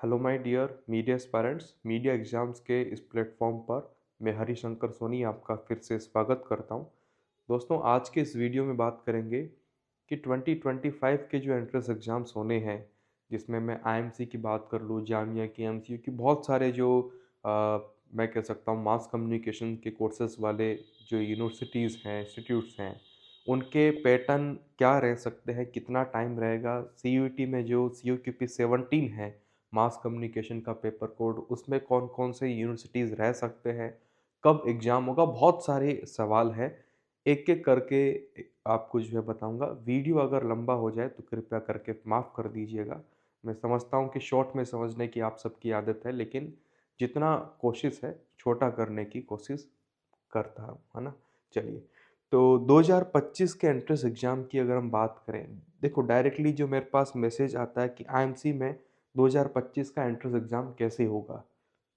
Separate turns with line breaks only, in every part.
Hello my dear media aspirants. Media exams के इस platform पर मैं हरिशंकर सोनी आपका फिर से स्वागत करता हूं। दोस्तों, आज के इस वीडियो में बात करेंगे कि 2025 के जो एंट्रेंस एग्ज़ाम्स होने हैं, जिसमें मैं आईएमसी की बात कर लूँ, जामिया की, एमसीयू की, बहुत सारे जो मैं कह सकता हूँ मास कम्युनिकेशन के कोर्सेज वाले जो यूनिवर्सिटीज़ हैं, इंस्टीट्यूट्स हैं, उनके पैटर्न क्या रह सकते हैं, कितना टाइम रहेगा, सीयूईटी में जो सीयूक्यूपी 17 है, मास कम्युनिकेशन का पेपर कोड, उसमें कौन कौन से यूनिवर्सिटीज़ रह सकते हैं, कब एग्ज़ाम होगा, बहुत सारे सवाल हैं। एक एक करके आपको जो है बताऊंगा। वीडियो अगर लंबा हो जाए तो कृपया करके माफ़ कर दीजिएगा। मैं समझता हूँ कि शॉर्ट में समझने की आप सबकी आदत है, लेकिन जितना कोशिश है छोटा करने की कोशिश करता हूँ, है ना। चलिए, तो 2025 के एंट्रेंस एग्ज़ाम की अगर हम बात करें, देखो डायरेक्टली जो मेरे पास मैसेज आता है कि आईएमसी में 2025 का एंट्रेंस एग्ज़ाम कैसे होगा,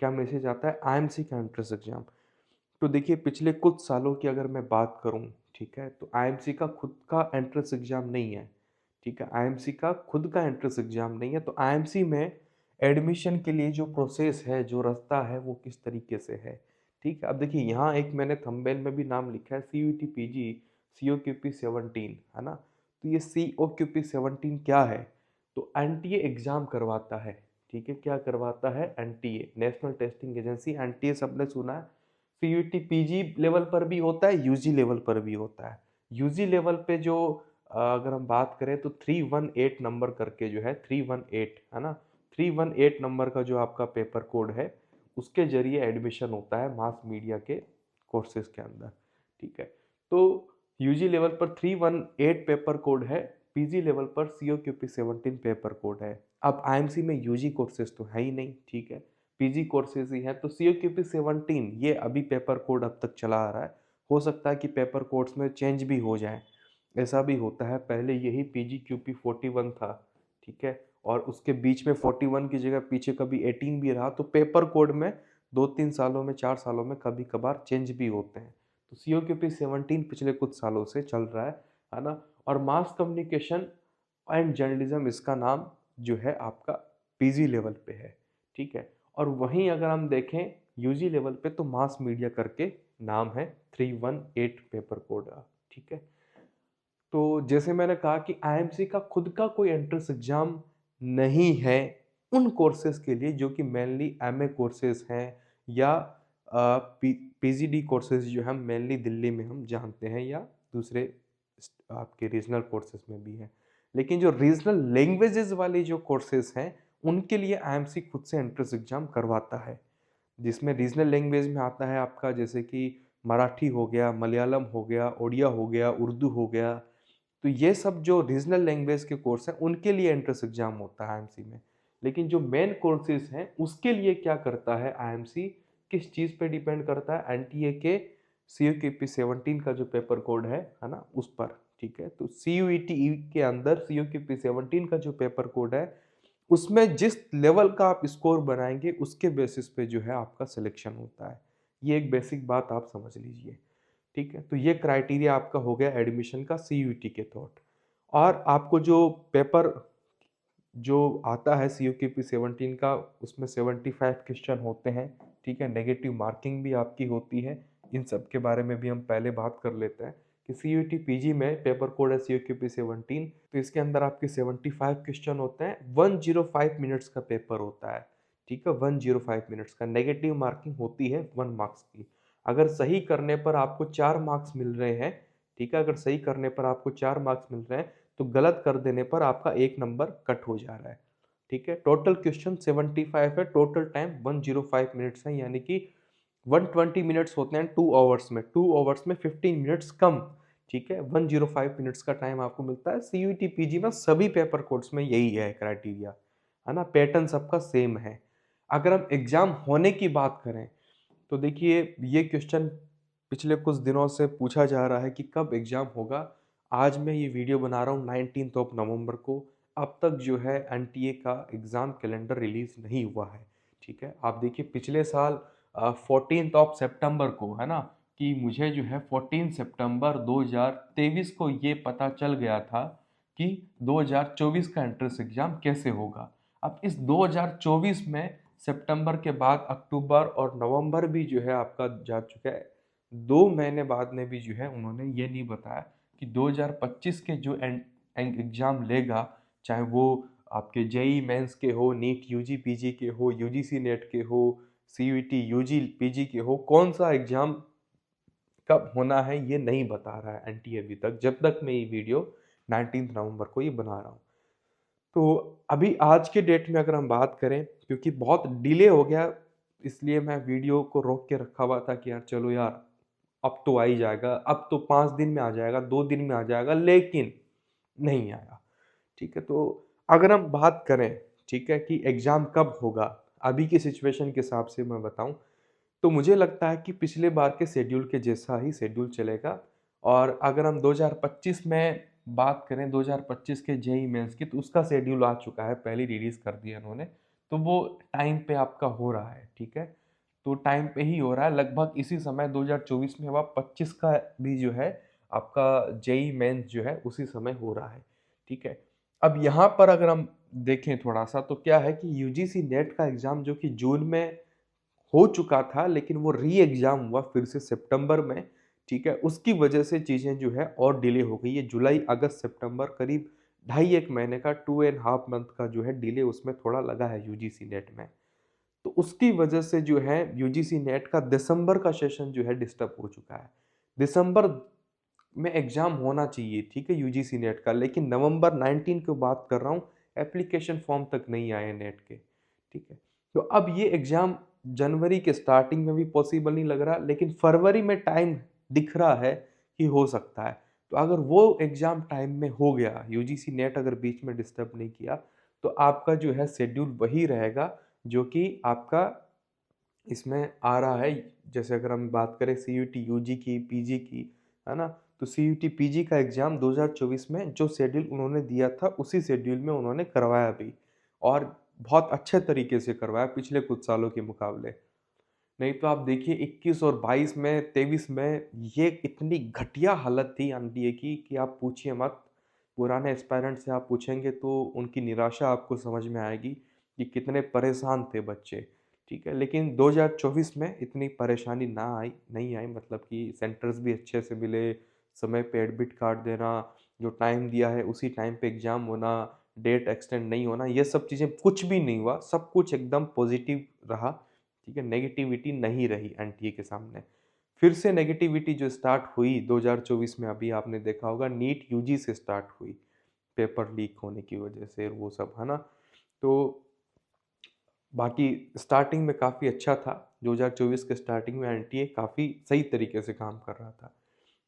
क्या मैसेज आता है आईएमसी का एंट्रेंस एग्ज़ाम। तो देखिए, पिछले कुछ सालों की अगर मैं बात करूं, ठीक है, तो आईएमसी का खुद का एंट्रेंस एग्जाम नहीं है। ठीक है, आईएमसी का खुद का एंट्रेंस एग्जाम नहीं है। तो आईएमसी में एडमिशन के लिए जो प्रोसेस है, जो रास्ता है, वो किस तरीके से है। ठीक है, अब देखिए यहाँ एक मैंने थंबनेल में भी नाम लिखा है, सीयूटी पीजी सीओक्यूपी 17, है ना। तो ये सीओक्यूपी 17 क्या है? तो एनटीए एग्जाम करवाता है। ठीक है, क्या करवाता है? NTA, national testing agency. NTA सबने सुना है। सीयूटी पीजी लेवल पर भी होता है, यूजी लेवल पर भी होता है। यूजी लेवल पे जो अगर हम बात करें तो 318 नंबर करके जो है, 318, है ना, 318 नंबर का जो आपका पेपर कोड है, उसके जरिए एडमिशन होता है मास मीडिया के कोर्सेज के अंदर। ठीक है, तो यूजी लेवल पर 318 पेपर कोड है, पीजी लेवल पर सीओक्यूपी 17 पेपर कोड है। अब आईएमसी में यूजी कोर्सेज तो है ही नहीं, ठीक है, पीजी कोर्सेज ही है। तो सीओक्यूपी 17 ये अभी पेपर कोड अब तक चला आ रहा है। हो सकता है कि पेपर कोड्स में चेंज भी हो जाए, ऐसा भी होता है। पहले यही पीजी क्यूपी 41 था, ठीक है, और उसके बीच में 41 की जगह पीछे कभी 18 भी रहा। तो पेपर कोड में 2-3 सालों में, 4 सालों में कभी कभार चेंज भी होते हैं। तो सीओक्यूपी 17 पिछले कुछ सालों से चल रहा है ना। और मास कम्युनिकेशन एंड जर्नलिज्म इसका नाम जो है आपका पीजी लेवल पे है। ठीक है, और वहीं अगर हम देखें यूजी लेवल पे, तो मास मीडिया करके नाम है, 318 पेपर कोड। ठीक है, तो जैसे मैंने कहा कि आईएमसी का खुद का कोई एंट्रेंस एग्जाम नहीं है उन कोर्सेज के लिए जो कि मेनली एमए कोर्सेज हैं, या पीजीडी कोर्सेज जो हम मेनली दिल्ली में हम जानते हैं, या दूसरे आपके रीजनल कोर्सेज में भी हैं। लेकिन जो रीजनल लैंग्वेजेस वाले जो कोर्सेज हैं, उनके लिए आईएमसी खुद से एंट्रेंस एग्जाम करवाता है, जिसमें रीजनल लैंग्वेज में आता है आपका, जैसे कि मराठी हो गया, मलयालम हो गया, ओडिया हो गया, उर्दू हो गया। तो ये सब जो रीजनल लैंग्वेज के कोर्स हैं, उनके लिए एंट्रेंस एग्जाम होता है आईएमसी में। लेकिन जो मेन कोर्सेज हैं, उसके लिए क्या करता है आईएमसी, किस चीज़ पे डिपेंड करता है? एनटीए के सीयूक्यूपी 17 का जो पेपर कोड है ना, उस पर। ठीक है, तो सीयूईटी के अंदर सीयूक्यूपी 17 का जो पेपर कोड है, उसमें जिस लेवल का आप स्कोर बनाएंगे, उसके बेसिस पे जो है आपका सिलेक्शन होता है। ये एक बेसिक बात आप समझ लीजिए। ठीक है, तो ये क्राइटेरिया आपका हो गया एडमिशन का सीयूईटी के थॉट। और आपको जो पेपर जो आता है सीयूक्यूपी 17 का, उसमें 75 क्वेश्चन होते हैं। ठीक है, नेगेटिव मार्किंग भी आपकी होती है। इन सब के बारे में भी हम पहले बात कर लेते हैं कि सीयूटी पीजी में पेपर कोड है सीयूक्यूपी 17, तो इसके अंदर आपके 75 क्वेश्चन होते हैं। 105 मिनट्स का पेपर होता है। ठीक है, 105 मिनट्स का। नेगेटिव मार्किंग होती है 1 मार्क्स की। अगर सही करने पर आपको 4 मार्क्स मिल रहे हैं, ठीक है, अगर सही करने पर आपको 4 मार्क्स मिल रहे हैं, तो गलत कर देने पर आपका 1 नंबर कट हो जा रहा है। ठीक है, टोटल क्वेश्चन 75 है, टोटल टाइम 105 मिनट्स है, यानी कि 120 मिनट्स होते हैं 2 आवर्स में, 2 आवर्स में 15 मिनट्स कम। ठीक है, 105 मिनट्स का टाइम आपको मिलता है। सीयूटी पीजी में सभी पेपर कोड्स में यही है क्राइटेरिया, है ना, पैटर्न सबका सेम है। अगर हम एग्जाम होने की बात करें, तो देखिए ये क्वेश्चन पिछले कुछ दिनों से पूछा जा रहा है कि कब एग्ज़ाम होगा। आज मैं ये वीडियो बना रहा हूँ 19 ऑफ नवंबर को। अब तक जो है एनटीए का एग्ज़ाम कैलेंडर रिलीज़ नहीं हुआ है। ठीक है, आप देखिए पिछले साल 14 ऑफ सितंबर को, है ना, कि मुझे जो है 14 सितंबर 2023 को ये पता चल गया था कि 2024 का एंट्रेंस एग्ज़ाम कैसे होगा। अब इस 2024 में सितंबर के बाद अक्टूबर और नवंबर भी जो है आपका जा चुका है। 2 महीने बाद में भी जो है उन्होंने ये नहीं बताया कि 2025 के जो एग्ज़ाम लेगा, चाहे वो आपके जेईई मेंस के हो, नीट यूजी पीजी के हो, यूजीसी नेट के हो, सीयूईटी यूजी पीजी के हो, कौन-सा एग्ज़ाम कब होना है ये नहीं बता रहा है एनटीए अभी तक, जब तक मैं ये वीडियो 19 नवंबर को ये बना रहा हूँ। तो अभी आज के डेट में अगर हम बात करें, क्योंकि बहुत डिले हो गया, इसलिए मैं वीडियो को रोक के रखा हुआ था कि यार चलो यार अब तो आ ही जाएगा, अब तो 5 दिन में आ जाएगा, 2 दिन में आ जाएगा, लेकिन नहीं आया। ठीक है, तो अगर हम बात करें, ठीक है, कि एग्ज़ाम कब होगा, अभी की सिचुएशन के हिसाब से मैं बताऊँ, तो मुझे लगता है कि पिछले बार के शेड्यूल के जैसा ही शेड्यूल चलेगा। और अगर हम 2025 में बात करें, 2025 के जेईई मेंस की, तो उसका शेड्यूल आ चुका है, पहले रिलीज़ कर दिया इन्होंने। तो वो टाइम पे आपका हो रहा है, ठीक है? तो टाइम पे ही हो रहा है, लगभग इसी समय 2024 में हुआ, 25 का भी जो है आपका जेईई मेंस जो है उसी समय हो रहा है, ठीक है? अब यहाँ पर अगर हम देखें थोड़ा-सा, तो क्या है कि यूजीसी नेट का एग्ज़ाम जो कि जून में हो चुका था, लेकिन वो री एग्ज़ाम हुआ फिर से सितंबर में, ठीक है? उसकी वजह से चीज़ें जो है और डिले हो गई है। जुलाई, अगस्त, सितंबर करीब ढाई 1 महीने का 2 एंड हाफ मंथ का जो है डिले उसमें थोड़ा लगा है यूजीसी नेट में। तो उसकी वजह से जो है यूजीसी नेट का दिसंबर का सेशन जो है डिस्टर्ब हो चुका है। दिसंबर में एग्ज़ाम होना चाहिए, ठीक है, यूजीसी नेट का, लेकिन नवंबर 19 की बात कर रहा हूँ, एप्लीकेशन फॉर्म तक नहीं आए नेट के, ठीक है। तो अब ये एग्ज़ाम जनवरी के स्टार्टिंग में भी पॉसिबल नहीं लग रहा, लेकिन फरवरी में टाइम दिख रहा है कि हो सकता है। तो अगर वो एग्ज़ाम टाइम में हो गया, यूजीसी नेट अगर बीच में डिस्टर्ब नहीं किया, तो आपका जो है शेड्यूल वही रहेगा जो कि आपका इसमें आ रहा है। जैसे अगर हम बात करें सीयूईटी यूजी की, पीजी की, है ना? तो सीयूईटी पीजी का एग्ज़ाम 2024 में जो शेड्यूल उन्होंने दिया था, उसी शेड्यूल में उन्होंने करवाया भी, और बहुत अच्छे तरीके से करवाया पिछले कुछ सालों के मुकाबले। नहीं तो आप देखिए 21 और 22 में, 23 में ये इतनी घटिया हालत थी एनडीए की कि आप पूछिए मत। पुराने एस्पायरेंट से आप पूछेंगे तो उनकी निराशा आपको समझ में आएगी कि कितने परेशान थे बच्चे, ठीक है? लेकिन 2024 में इतनी परेशानी ना आई नहीं आई, मतलब कि सेंटर्स भी अच्छे से मिले, समय पे एडमिट कार्ड देना, जो टाइम दिया है उसी टाइम पे एग्ज़ाम होना, डेट एक्सटेंड नहीं होना, ये सब चीज़ें कुछ भी नहीं हुआ, सब कुछ एकदम पॉज़िटिव रहा। ठीक है, नेगेटिविटी नहीं रही एनटीए के सामने। फिर से नेगेटिविटी जो स्टार्ट हुई 2024 में, अभी आपने देखा होगा, नीट यूजी से स्टार्ट हुई, पेपर लीक होने की वजह से, वो सब, है ना? तो बाकी स्टार्टिंग में काफ़ी अच्छा था, 2024 के स्टार्टिंग में एनटीए काफ़ी सही तरीके से काम कर रहा था।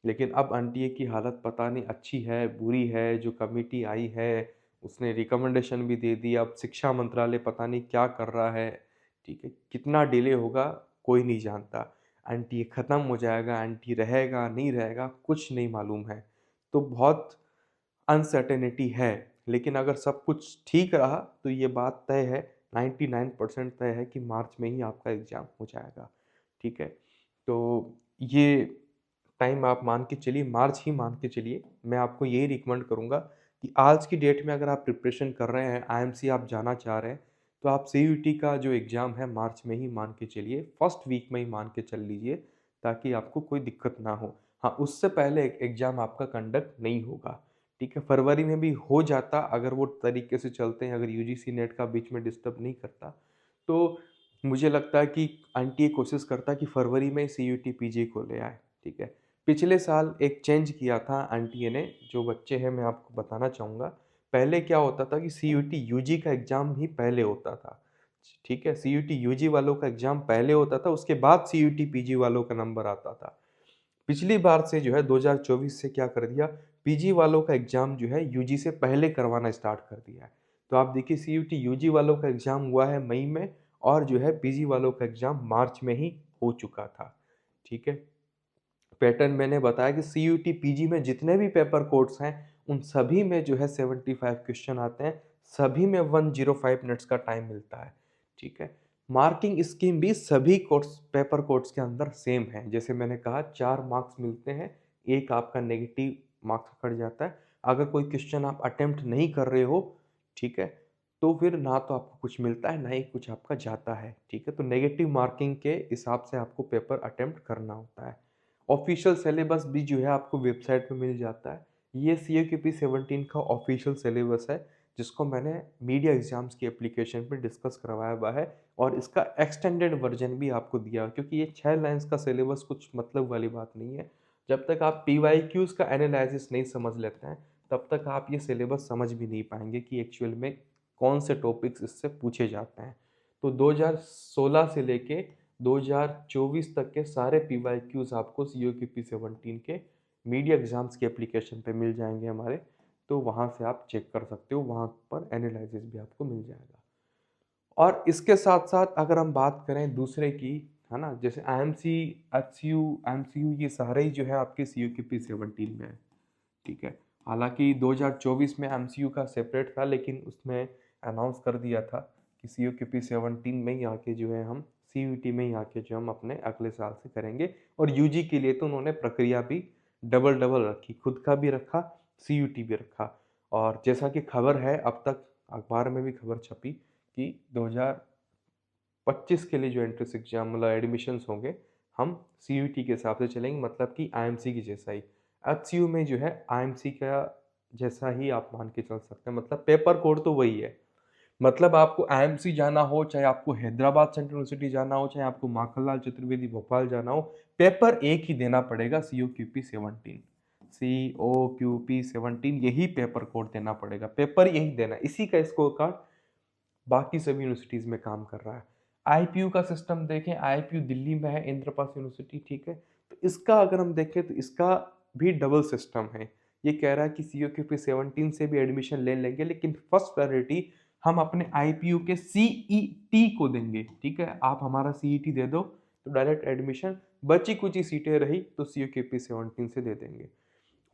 लेकिन अब एनटीए की हालत पता नहीं अच्छी है, बुरी है, जो कमिटी आई है, उसने रिकमेंडेशन भी दे दी, अब शिक्षा मंत्रालय पता नहीं क्या कर रहा है, ठीक है? कितना डिले होगा, कोई नहीं जानता। एनटीए खत्म हो जाएगा, एनटीए रहेगा, नहीं रहेगा, कुछ नहीं मालूम है। तो बहुत अनसर्टेनिटी है, लेकिन अगर सब कुछ ठीक रहा, तो ये बात तय है, 99% तय है कि मार्च में ही आपका एग्ज़ाम हो जाएगा, ठीक है? तो ये टाइम आप मान के चलिए, मार्च ही मान के चलिए। मैं आपको यही रिकमेंड करूँगा कि आज की डेट में अगर आप प्रिपरेशन कर रहे हैं, आईएमसी आप जाना चाह रहे हैं, तो आप सीयूईटी का जो एग्ज़ाम है मार्च में ही मान के चलिए, फर्स्ट वीक में ही मान के चल लीजिए, ताकि आपको कोई दिक्कत ना हो। हाँ, उससे पहले एग्ज़ाम आपका कंडक्ट नहीं होगा, ठीक है? फरवरी में भी हो जाता अगर वो तरीके से चलते हैं, अगर यूजीसी नेट का बीच में डिस्टर्ब नहीं करता, तो मुझे लगता है कि एनटीए कोशिश करता है कि फरवरी में सीयूईटी पीजी को ले आए, ठीक है? पिछले साल एक चेंज किया था एनटीए ने, जो बच्चे हैं मैं आपको बताना चाहूँगा। पहले क्या होता था कि सीयूईटी यूजी का एग्ज़ाम ही पहले होता था, ठीक है? सीयूईटी यूजी वालों का एग्ज़ाम पहले होता था, उसके बाद सीयूईटी पीजी वालों का नंबर आता था। पिछली बार से जो है 2024 से क्या कर दिया, पीजी वालों का एग्ज़ाम जो है यूजी से पहले करवाना स्टार्ट कर दिया है। तो आप देखिए सीयूईटी यूजी वालों का एग्ज़ाम हुआ है मई में, और जो है पीजी वालों का एग्ज़ाम मार्च में ही हो चुका था, ठीक है? पैटर्न मैंने बताया कि सीयूईटी पीजी में जितने भी पेपर कोड्स हैं, उन सभी में जो है 75 क्वेश्चन आते हैं, सभी में 105 मिनट्स का टाइम मिलता है, ठीक है? मार्किंग स्कीम भी सभी कोड्स, पेपर कोड्स के अंदर सेम है। जैसे मैंने कहा 4 मार्क्स मिलते हैं, 1 आपका नेगेटिव मार्क्स कट जाता है। अगर कोई क्वेश्चन आप अटेम्प्ट नहीं कर रहे हो, ठीक है? तो फिर ना तो आपको कुछ मिलता है, ना ही कुछ आपका जाता है, ठीक है? तो नेगेटिव मार्किंग के हिसाब से आपको पेपर अटेम्प्ट करना होता है। ऑफ़िशियल सिलेबस भी जो है आपको वेबसाइट पे मिल जाता है। ये सीयूईटीपी 17 का ऑफ़िशियल सिलेबस है, जिसको मैंने मीडिया एग्ज़ाम्स की एप्लीकेशन पे डिस्कस करवाया हुआ है और इसका एक्सटेंडेड वर्ज़न भी आपको दिया है, क्योंकि ये 6 लाइन्स का सिलेबस कुछ मतलब वाली बात नहीं है। जब तक आप पीवाईक्यूज़ का एनालिसिस नहीं समझ लेते हैं, तब तक आप ये सिलेबस समझ भी नहीं पाएँगे कि एक्चुअल में कौन से टॉपिक्स इससे पूछे जाते हैं। तो 2016 से लेके 2024 तक के सारे पीवाईक्यूज़ आपको सीयूईटीपी 17 के मीडिया एग्ज़ाम्स की एप्लीकेशन पे मिल जाएँगे हमारे, तो वहाँ से आप चेक कर सकते हो, वहाँ पर एनालिसिस भी आपको मिल जाएगा। और इसके साथ-साथ अगर हम बात करें दूसरे की, है ना? जैसे आईएमसी, एचसीयू, एमसीयू ये सारे ही जो है आपके सीयूईटीपी 17 में है, ठीक है? हालाँकि 2024 में एमसीयू का सेपरेट था, लेकिन उसमें अनाउंस कर दिया था कि सीयूईटीपी 17 में ही आके जो है हम सीयूईटी में ही आके जो हम अपने अगले साल से करेंगे। और यूजी के लिए तो उन्होंने प्रक्रिया भी डबल-डबल रखी, खुद का भी रखा, सीयूईटी भी रखा। और जैसा कि खबर है, अब तक अखबार में भी खबर छपी कि 2025 के लिए जो एंट्रेंस एग्ज़ाम मतलब एडमिशन्स होंगे, हम सीयूईटी के हिसाब से चलेंगे, मतलब कि आईएमसी की जैसा ही। एचसीयू में जो है आईएमसी का जैसा ही आप मान के चल सकते हैं, मतलब पेपर कोड तो वही है। मतलब आपको आईएमसी जाना हो, चाहे आपको हैदराबाद सेंट्रल यूनिवर्सिटी जाना हो, चाहे आपको माखनलाल चतुर्वेदी भोपाल जाना हो, पेपर एक ही देना पड़ेगा, सीओक्यूपी 17। सीओक्यूपी 17 यही पेपर कोड देना पड़ेगा, पेपर यही देना है, इसी का स्कोर कार्ड बाकी सभी यूनिवर्सिटीज़ में काम कर रहा है। आईपीयू का सिस्टम देखें, आईपीयू दिल्ली में है, इंद्रपास यूनिवर्सिटी, ठीक है? तो इसका अगर हम देखें तो इसका भी डबल सिस्टम है। ये कह रहा है कि सीओक्यूपी 17 से भी एडमिशन ले लेंगे, लेकिन फर्स्ट प्रायोरिटी हम अपने आईपीयू के सीईटी को देंगे, ठीक है? आप हमारा सीईटी दे दो, तो डायरेक्ट एडमिशन, बची-कुची सीटें रही तो सीओक्यूपी 17 से दे देंगे।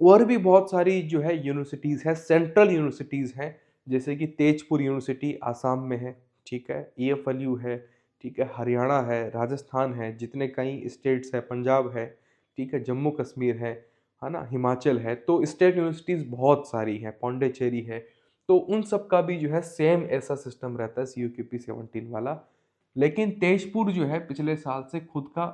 और भी बहुत सारी जो है यूनिवर्सिटीज़ हैं, सेंट्रल यूनिवर्सिटीज़ हैं, जैसे कि तेजपुर यूनिवर्सिटी आसाम में है, ठीक है? ईएफएलयू है, ठीक है? हरियाणा है, राजस्थान है, जितने कई स्टेट्स हैं, पंजाब है, ठीक है? जम्मू कश्मीर है ना? हिमाचल है, तो स्टेट यूनिवर्सिटीज़ बहुत सारी हैं, पौंडीचेरी है, तो उन सब का भी जो है सेम ऐसा सिस्टम रहता है सीयूक्यूपी 17 वाला। लेकिन तेजपुर जो है पिछले साल से खुद का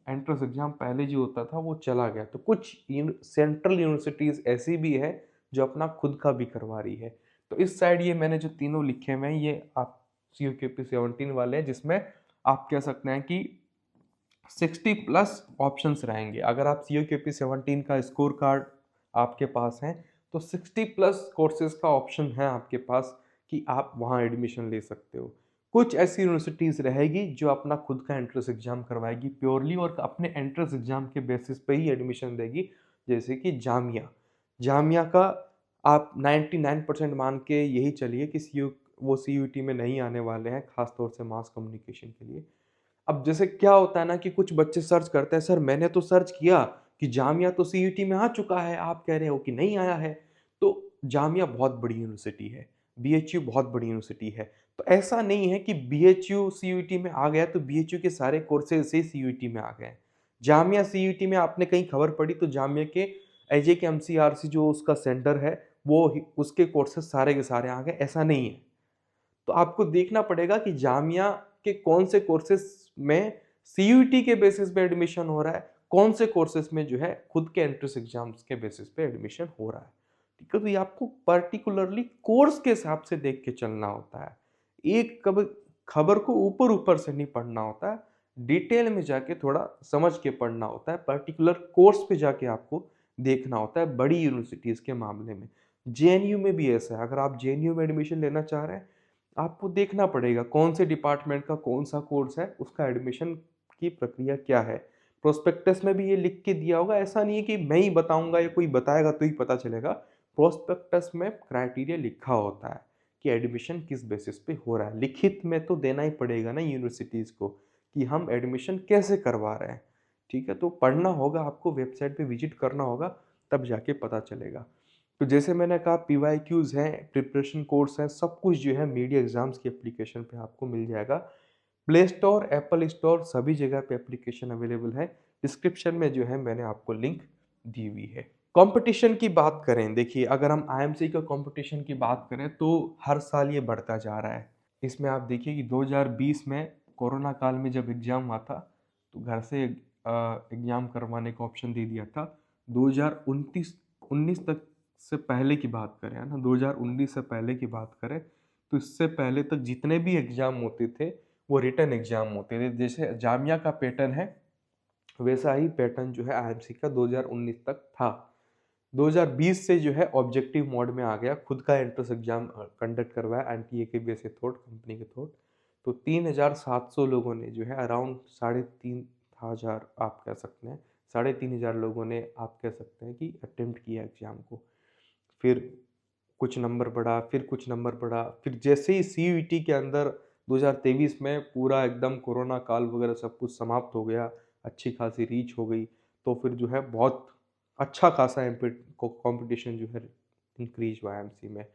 एंट्रेंस एग्जाम पहले जो होता था वो चला गया, तो कुछ सेंट्रल यूनिवर्सिटीज़ ऐसी भी है जो अपना खुद का भी करवा रही है। तो इस साइड ये मैंने जो तीनों लिखे हुए हैं, ये आप सीयूक्यूपी 17 वाले हैं, जिसमें आप कह सकते हैं कि 60 प्लस ऑप्शंस रहेंगे। अगर आप सीयूक्यूपी 17 का स्कोर कार्ड आपके पास है, तो 60 प्लस कोर्सेज का ऑप्शन है आपके पास कि आप वहाँ एडमिशन ले सकते हो। कुछ ऐसी यूनिवर्सिटीज़ रहेगी जो अपना खुद का एंट्रेंस एग्ज़ाम करवाएगी प्योरली और अपने एंट्रेंस एग्ज़ाम के बेसिस पे ही एडमिशन देगी, जैसे कि जामिया। जामिया का आप 99% मान के यही चलिए कि वो सीयूईटी में नहीं आने वाले हैं, ख़ास तौर से मास कम्युनिकेशन के लिए। अब जैसे क्या होता है ना कि कुछ बच्चे सर्च करते हैं, सर मैंने तो सर्च किया कि जामिया तो सीयूईटी में आ चुका है, आप कह रहे हो कि नहीं आया है। तो जामिया बहुत बड़ी यूनिवर्सिटी है, बीएचयू बहुत बड़ी यूनिवर्सिटी है। तो ऐसा नहीं है कि बीएचयू सीयूईटी में आ गया तो बीएचयू के सारे कोर्सेज से सीयूईटी में आ गए। जामिया सीयूईटी में आपने कहीं खबर पढ़ी तो जामिया के एजेके एमसीआरसी जो उसका सेंटर है, उसके कोर्सेज सारे के सारे आ गए, ऐसा नहीं है। तो आपको देखना पड़ेगा कि जामिया के कौन से कोर्सेज में सीयूईटी के बेसिस पे एडमिशन हो रहा है, कौन से कोर्सेज में जो है खुद के एंट्रेंस एग्जाम्स के बेसिस पे एडमिशन हो रहा है। ठीक है, तो ये आपको पर्टिकुलरली कोर्स के हिसाब से देख के चलना होता है। एक कब खबर को ऊपर ऊपर से नहीं पढ़ना होता है, डिटेल में जाके थोड़ा समझ के पढ़ना होता है, पर्टिकुलर कोर्स पे जाके आपको देखना होता है बड़ी यूनिवर्सिटीज के मामले में। जेएनयू में भी ऐसा है, अगर आप जेएनयू में एडमिशन लेना चाह रहे हैं, आपको देखना पड़ेगा कौन से डिपार्टमेंट का कौन सा कोर्स है, उसका एडमिशन की प्रक्रिया क्या है। प्रोस्पेक्टस में भी ये लिख के दिया होगा, ऐसा नहीं है कि मैं ही बताऊंगा या कोई बताएगा तो ही पता चलेगा। प्रोस्पेक्टस में क्राइटेरिया लिखा होता है कि एडमिशन किस बेसिस पे हो रहा है। लिखित में तो देना ही पड़ेगा ना यूनिवर्सिटीज़ को कि हम एडमिशन कैसे करवा रहे हैं। ठीक है, तो पढ़ना होगा आपको, वेबसाइट पे विजिट करना होगा, तब जाके पता चलेगा। तो जैसे मैंने कहा पीवाईक्यूज़ हैं, प्रिपरेशन कोर्स हैं, सब कुछ जो है मीडिया एग्ज़ाम्स की एप्लीकेशन पे आपको मिल जाएगा। प्ले स्टोर, एप्पल स्टोर सभी जगह पे एप्लीकेशन अवेलेबल है। डिस्क्रिप्शन में जो है मैंने आपको लिंक दी हुई है। कंपटीशन की बात करें, देखिए अगर हम आईएमसी का कंपटीशन की बात करें तो हर साल ये बढ़ता जा रहा है। इसमें आप देखिए कि 2020 में कोरोना काल में जब एग्ज़ाम हुआ था, तो घर से एग्ज़ाम करवाने का ऑप्शन दे दिया था। 2029 19 तक से पहले की बात करें, है ना, 2019 से पहले की बात करें, तो इससे पहले तक जितने भी एग्ज़ाम होते थे, वो रिटन एग्ज़ाम होते थे। जैसे जामिया का पैटर्न है, वैसा ही पैटर्न जो है आईएमसी का 2019 तक था। 2020 से जो है ऑब्जेक्टिव मोड में आ गया, खुद का एंट्रेंस एग्जाम कंडक्ट करवाया एनटीए के बेसिस थ्रू, कंपनी के थ्रू। तो 3700 लोगों ने जो है अराउंड 3500 आप कह सकते हैं, 3500 लोगों ने आप कह सकते हैं कि अटेम्प्ट किया एग्जाम को। फिर कुछ नंबर बढ़ा, फिर कुछ नंबर बढ़ा, फिर जैसे ही सीयूईटी के अंदर 2023 में पूरा एकदम कोरोना काल वगैरह सब कुछ समाप्त हो गया, अच्छी खासी रीच हो गई, तो फिर जो है बहुत अच्छा खासा कंपटीशन जो है इंक्रीज हुआ एमसी में,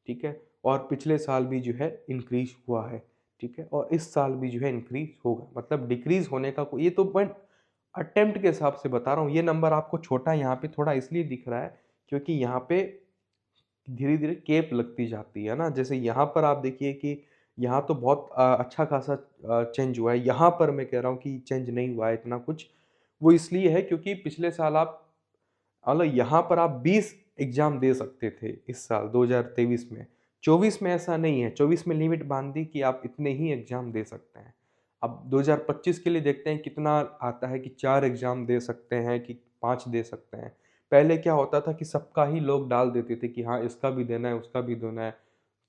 ठीक है। और पिछले साल भी जो है इंक्रीज हुआ है, ठीक है, और इस साल भी जो है इंक्रीज होगा, मतलब डिक्रीज होने का कोई, ये तो मैं अटेम्प्ट के हिसाब से बता रहा हूँ। ये नंबर आपको छोटा यहाँ पे थोड़ा इसलिए दिख रहा है क्योंकि यहाँ पे धीरे-धीरे केप लगती जाती है ना। जैसे यहाँ पर आप देखिए कि यहाँ तो बहुत अच्छा खासा चेंज हुआ है। यहाँ पर मैं कह रहा हूँ कि चेंज नहीं हुआ है इतना कुछ। वो इसलिए है क्योंकि पिछले साल आप मतलब यहाँ पर आप 20 एग्ज़ाम दे सकते थे इस साल 2023 में। 24 में ऐसा नहीं है, 24 में लिमिट बाँध दी कि आप इतने ही एग्ज़ाम दे सकते हैं। अब 2025 के लिए देखते हैं कितना आता है कि 4 एग्ज़ाम दे सकते हैं कि 5 दे सकते हैं। पहले क्या होता था कि सबका ही लोग डाल देते थे कि हाँ, इसका भी देना है, उसका भी देना है।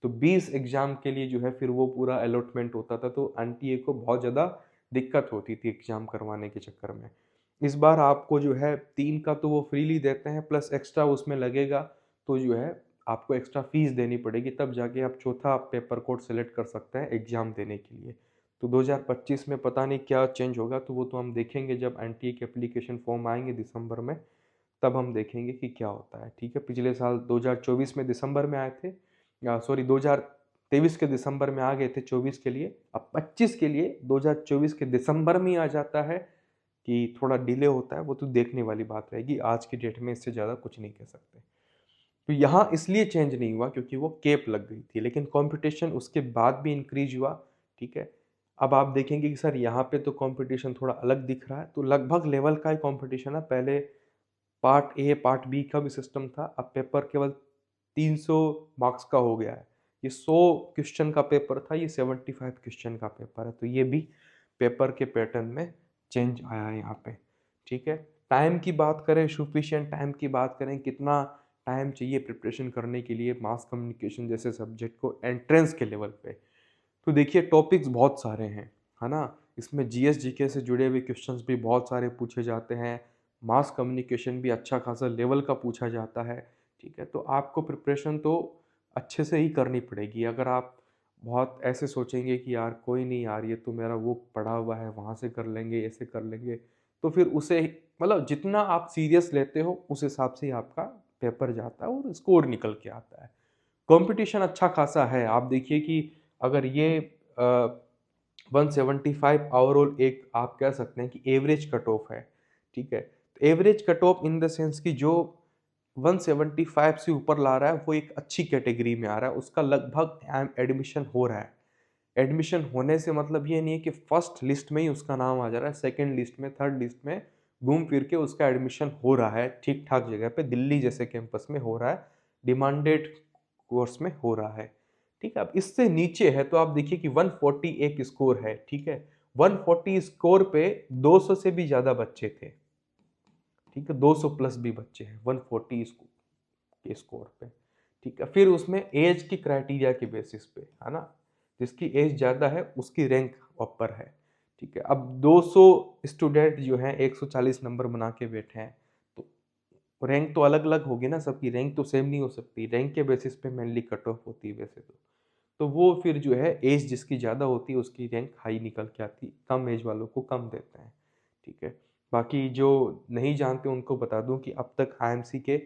तो 20 एग्ज़ाम के लिए जो है फिर वो पूरा अलॉटमेंट होता था, तो एनटीए को बहुत ज़्यादा दिक्कत होती थी एग्ज़ाम करवाने के चक्कर में। इस बार आपको जो है 3 का तो वो फ्रीली देते हैं, प्लस एक्स्ट्रा उसमें लगेगा, तो जो है आपको एक्स्ट्रा फ़ीस देनी पड़ेगी, तब जाके आप चौथा पेपर कोड सेलेक्ट कर सकते हैं एग्ज़ाम देने के लिए। तो 2025 में पता नहीं क्या चेंज होगा, तो वो तो हम देखेंगे जब एनटीए के एप्लीकेशन फॉर्म आएँगे दिसंबर में, तब हम देखेंगे कि क्या होता है, ठीक है। पिछले साल 2024 में दिसंबर में आए थे, या सॉरी 2023 के दिसंबर में आ गए थे 24 के लिए, अब 25 के लिए 2024 के दिसंबर में आ जाता है कि थोड़ा डिले होता है, वो तो देखने वाली बात रहेगी। आज की डेट में इससे ज़्यादा कुछ नहीं कह सकते। तो यहाँ इसलिए चेंज नहीं हुआ क्योंकि वो कैप लग गई थी, लेकिन कंपटीशन उसके बाद भी इंक्रीज हुआ, ठीक है। अब आप देखेंगे कि सर यहाँ पे तो कंपटीशन थोड़ा अलग दिख रहा है, तो लगभग लेवल का ही कंपटीशन है। पहले पार्ट ए, पार्ट बी का भी सिस्टम था, अब पेपर केवल 300 मार्क्स का हो गया है। ये 100 क्वेश्चन का पेपर था, ये 75 क्वेश्चन का पेपर है, तो ये भी पेपर के पैटर्न में चेंज आया है यहाँ पे, ठीक है। टाइम की बात करें, सफिशिएंट टाइम की बात करें, कितना टाइम चाहिए प्रिपरेशन करने के लिए मास कम्युनिकेशन जैसे सब्जेक्ट को एंट्रेंस के लेवल पे, तो देखिए टॉपिक्स बहुत सारे हैं, है ना। इसमें जीएस जीके से जुड़े हुए क्वेश्चंस भी बहुत सारे पूछे जाते हैं, मास कम्युनिकेशन भी अच्छा खासा लेवल का पूछा जाता है, ठीक है। तो आपको प्रिपरेशन तो अच्छे से ही करनी पड़ेगी। अगर आप बहुत ऐसे सोचेंगे कि यार कोई नहीं यार, ये तो मेरा वो पढ़ा हुआ है, वहाँ से कर लेंगे, ऐसे कर लेंगे, तो फिर उसे मतलब जितना आप सीरियस लेते हो उस हिसाब से ही आपका पेपर जाता है और स्कोर निकल के आता है। कंपटीशन अच्छा खासा है। आप देखिए कि अगर ये 175 ओवरऑल एक आप कह सकते हैं कि एवरेज कट ऑफ है, ठीक है। तो average cut off in the sense कि जो 175 से ऊपर ला रहा है वो एक अच्छी कैटेगरी में आ रहा है, उसका लगभग एडमिशन हो रहा है। एडमिशन होने से मतलब ये नहीं है कि फर्स्ट लिस्ट में ही उसका नाम आ जा रहा है, सेकंड लिस्ट में, थर्ड लिस्ट में घूम फिर के उसका एडमिशन हो रहा है, ठीक ठाक जगह पे दिल्ली जैसे कैंपस में हो रहा है, डिमांडेड कोर्स में हो रहा है, ठीक है। अब इससे नीचे है तो आप देखिए कि 140 एक स्कोर है, ठीक है। 140 स्कोर पे 200 से भी ज्यादा बच्चे थे, ठीक है, 200 प्लस भी बच्चे हैं 140 के स्कोर पे, ठीक है। फिर उसमें एज की क्राइटेरिया के बेसिस पे, है ना, जिसकी एज ज़्यादा है उसकी रैंक ऊपर है, ठीक है। अब 200 स्टूडेंट जो हैं 140 नंबर बना के बैठे हैं, तो रैंक तो अलग अलग होगी ना, सबकी रैंक तो सेम नहीं हो सकती, रैंक के बेसिस पे मेनली कट ऑफ होती है वैसे तो वो फिर जो है एज जिसकी ज़्यादा होती है उसकी रैंक हाई निकल के आती, कम एज वालों को कम देते हैं, ठीक है। बाकी जो नहीं जानते उनको बता दूं कि अब तक आईएमसी के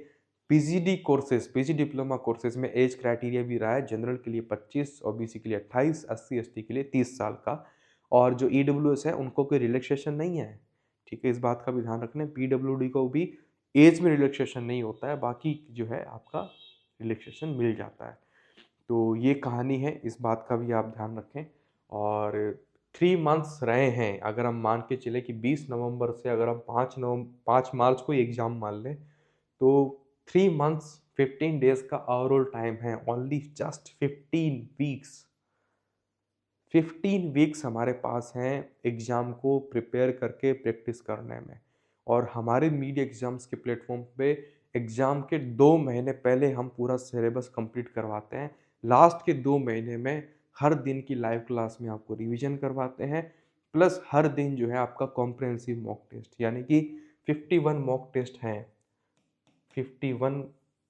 PGD courses, PG diploma courses में एज क्राइटेरिया भी रहा है, जनरल के लिए 25, ओबीसी के लिए 28, एससी एसटी के लिए 30 साल का, और जो ईडब्ल्यूएस है उनको कोई रिलैक्सेशन नहीं है, ठीक है। इस बात का भी ध्यान रखना, पीडब्ल्यूडी को भी एज में रिलैक्सेशन नहीं होता है, बाकी जो है आपका रिलैक्सेशन मिल जाता है। तो ये कहानी है, इस बात का भी आप ध्यान रखें। और 3 मंथ्स रहे हैं, अगर हम मान के चले कि 20 नवंबर से अगर हम 5 मार्च को ही एग्ज़ाम मान लें, तो 3 मंथ्स 15 डेज़ का ओवरऑल टाइम है, ओनली जस्ट 15 वीक्स। 15 वीक्स हमारे पास हैं एग्ज़ाम को प्रिपेयर करके प्रैक्टिस करने में। और हमारे मीडिया एग्ज़ाम्स के प्लेटफॉर्म पे एग्ज़ाम के 2 महीने पहले हम पूरा सिलेबस कंप्लीट करवाते हैं। लास्ट के 2 महीने में हर दिन की लाइव क्लास में आपको रिवीजन करवाते हैं, प्लस हर दिन जो है आपका कॉम्प्रिहेंसिव मॉक टेस्ट, यानी कि 51 मॉक टेस्ट हैं। 51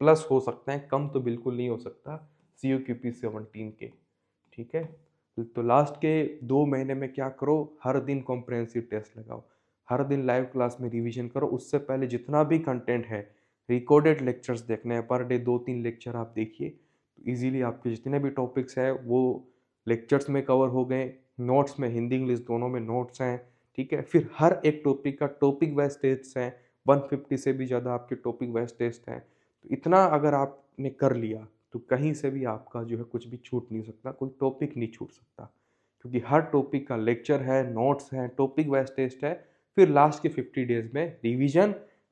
प्लस हो सकते हैं, कम तो बिल्कुल नहीं हो सकता CUQP 17 के। ठीक है, तो लास्ट के 2 महीने में क्या करो, हर दिन कॉम्प्रिहेंसिव टेस्ट लगाओ, हर दिन लाइव क्लास में रिवीजन करो। उससे पहले जितना भी कंटेंट है, रिकॉर्डेड लेक्चर्स देखने हैं, पर डे 2-3 लेक्चर आप देखिए, तो इजीली आपके जितने भी टॉपिक्स हैं वो लेक्चर्स में कवर हो गए। नोट्स में हिंदी इंग्लिश दोनों में नोट्स हैं। ठीक है, फिर हर एक टॉपिक का टॉपिक वाइज टेस्ट हैं, 150 से भी ज़्यादा आपके टॉपिक वाइज टेस्ट हैं। तो इतना अगर आपने कर लिया तो कहीं से भी आपका जो है कुछ भी छूट नहीं सकता, कोई टॉपिक नहीं छूट सकता, क्योंकि हर टॉपिक का लेक्चर है, नोट्स हैं, टॉपिक वाइज टेस्ट है, फिर लास्ट के 50 डेज में रिवीजन,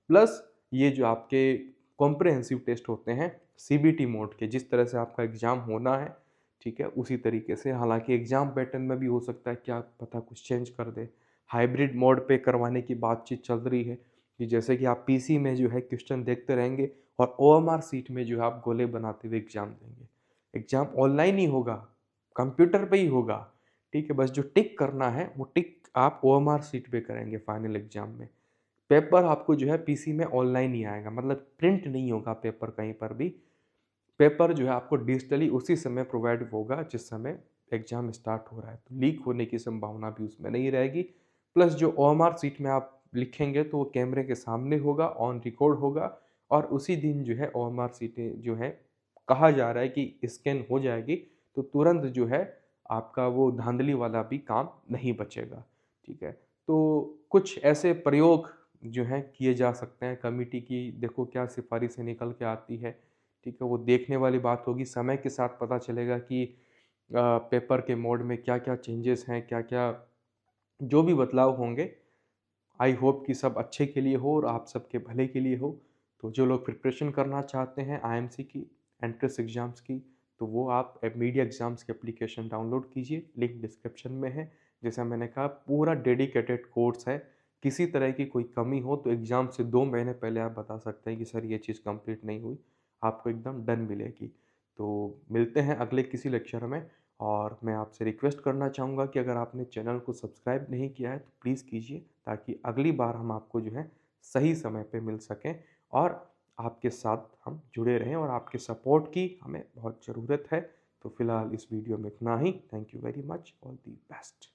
प्लस ये जो आपके कॉम्प्रिहेंसिव टेस्ट होते हैं CBT मोड के, जिस तरह से आपका एग्ज़ाम होना है, ठीक है, उसी तरीके से। हालांकि एग्ज़ाम पैटर्न में भी हो सकता है, क्या पता कुछ चेंज कर दे। हाइब्रिड मोड पे करवाने की बातचीत चल रही है कि जैसे कि आप PC में जो है क्वेश्चन देखते रहेंगे और OMR सीट में जो है आप गोले बनाते हुए एग्ज़ाम देंगे। एग्ज़ाम ऑनलाइन ही होगा, कंप्यूटर पे ही होगा। ठीक है, बस जो टिक करना है वो टिक आप OMR सीट पे करेंगे फाइनल एग्ज़ाम में। पेपर आपको जो है PC में ऑनलाइन ही आएगा, मतलब प्रिंट नहीं होगा पेपर कहीं पर भी। पेपर जो है आपको डिजिटली उसी समय प्रोवाइड होगा जिस समय एग्ज़ाम स्टार्ट हो रहा है, तो लीक होने की संभावना भी उसमें नहीं रहेगी। प्लस जो OMR सीट में आप लिखेंगे तो वो कैमरे के सामने होगा, ऑन रिकॉर्ड होगा, और उसी दिन जो है OMR सीटें जो है कहा जा रहा है कि स्कैन हो जाएगी, तो तुरंत जो है आपका वो धांधली वाला भी काम नहीं बचेगा। ठीक है, तो कुछ ऐसे प्रयोग जो हैं किए जा सकते हैं। कमिटी की देखो क्या सिफारिशें निकल के आती है, ठीक है, वो देखने वाली बात होगी। समय के साथ पता चलेगा कि पेपर के मोड में क्या-क्या चेंजेस हैं, क्या-क्या जो भी बदलाव होंगे, आई होप कि सब अच्छे के लिए हो और आप सबके भले के लिए हो। तो जो लोग प्रिपरेशन करना चाहते हैं IMC की, एंट्रेंस एग्ज़ाम्स की, तो वो आप मीडिया एग्ज़ाम्स की एप्लीकेशन डाउनलोड कीजिए, लिंक डिस्क्रिप्शन में है। जैसा मैंने कहा, पूरा डेडिकेटेड कोर्स है। किसी तरह की कोई कमी हो तो एग्ज़ाम से 2 महीने पहले आप बता सकते हैं कि सर ये चीज़ कंप्लीट नहीं हुई, आपको एकदम डन मिलेगी। तो मिलते हैं अगले किसी लेक्चर में। और मैं आपसे रिक्वेस्ट करना चाहूँगा कि अगर आपने चैनल को सब्सक्राइब नहीं किया है तो प्लीज़ कीजिए, ताकि अगली बार हम आपको जो है सही समय पे मिल सकें और आपके साथ हम जुड़े रहें, और आपके सपोर्ट की हमें बहुत ज़रूरत है। तो फिलहाल इस वीडियो में इतना ही। Thank you very much, all the best.